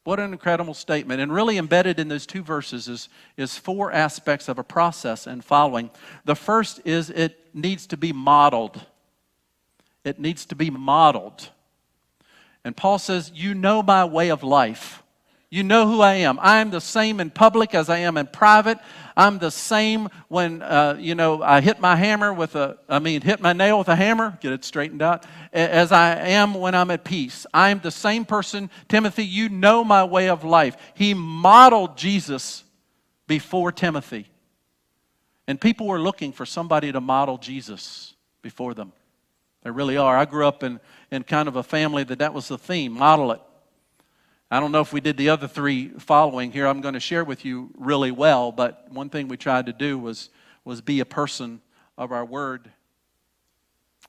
What an incredible statement. And really embedded in those two verses is four aspects of a process in following. The first is it needs to be modeled. It needs to be modeled. And Paul says, you know my way of life. You know who I am. I am the same in public as I am in private. I'm the same when, I hit my nail with a hammer, get it straightened out, as I am when I'm at peace. I am the same person. Timothy, you know my way of life. He modeled Jesus before Timothy. And people were looking for somebody to model Jesus before them. They really are. I grew up in kind of a family that was the theme, model it. I don't know if we did the other three following here. I'm going to share with you really well, but one thing we tried to do was be a person of our word.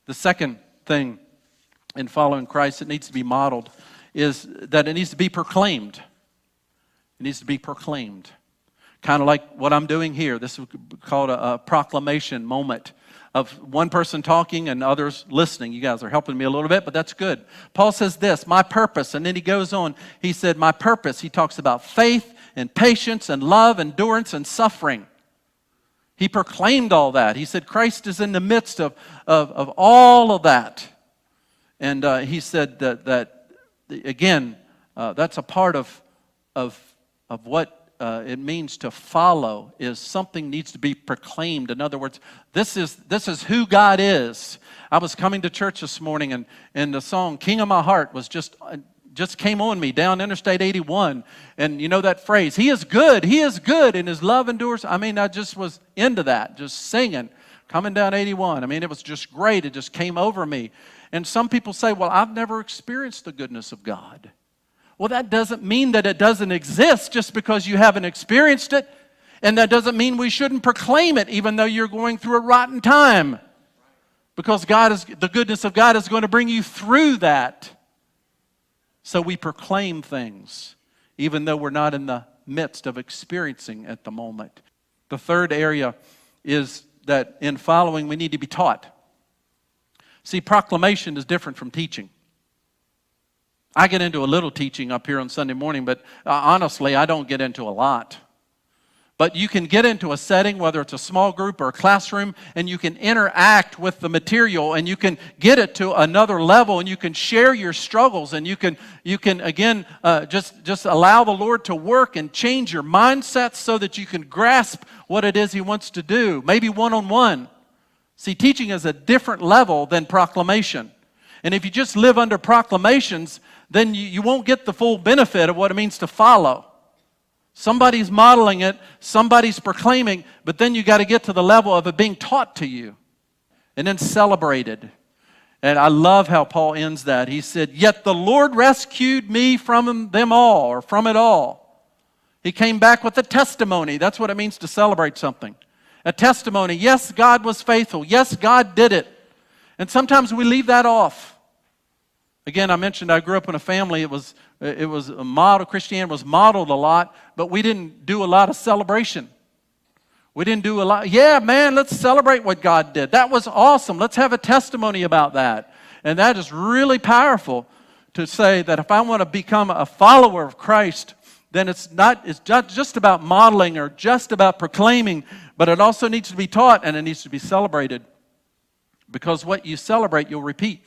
The second thing in following Christ that needs to be modeled is that it needs to be proclaimed. It needs to be proclaimed. Kind of like what I'm doing here. This is called a proclamation moment of one person talking and others listening. You guys are helping me a little bit, but that's good. Paul says this, my purpose, and then he goes on. He said, my purpose. He talks about faith and patience and love, endurance and suffering. He proclaimed all that. He said Christ is in the midst of all of that. And he said that again, that's a part of what it means to follow, is something needs to be proclaimed. In other words, this is who God is. I was coming to church this morning, and the song "King of My Heart" was just came on me down Interstate 81, and you know that phrase, He is good, and His love endures. I just was into that, just singing, coming down 81. It was just great. It just came over me. And some people say, well, I've never experienced the goodness of God. Well, that doesn't mean that it doesn't exist just because you haven't experienced it. And that doesn't mean we shouldn't proclaim it even though you're going through a rotten time. Because the goodness of God is going to bring you through that. So we proclaim things even though we're not in the midst of experiencing at the moment. The third area is that in following we need to be taught. See, proclamation is different from teaching. I get into a little teaching up here on Sunday morning, but honestly, I don't get into a lot. But you can get into a setting, whether it's a small group or a classroom, and you can interact with the material, and you can get it to another level, and you can share your struggles, and you can again just allow the Lord to work and change your mindset so that you can grasp what it is He wants to do, maybe one-on-one. See, teaching is a different level than proclamation. And if you just live under proclamations, then you won't get the full benefit of what it means to follow. Somebody's modeling it, somebody's proclaiming, but then you got to get to the level of it being taught to you and then celebrated. And I love how Paul ends that. He said, yet the Lord rescued me from them all, or from it all. He came back with a testimony. That's what it means to celebrate something. A testimony. Yes, God was faithful. Yes, God did it. And sometimes we leave that off. Again, I mentioned I grew up in a family, it was a model, Christianity was modeled a lot, but we didn't do a lot of celebration. We didn't do a lot, yeah, man, let's celebrate what God did. That was awesome. Let's have a testimony about that. And that is really powerful to say that if I want to become a follower of Christ, then it's not just about modeling or just about proclaiming, but it also needs to be taught and it needs to be celebrated. Because what you celebrate, you'll repeat.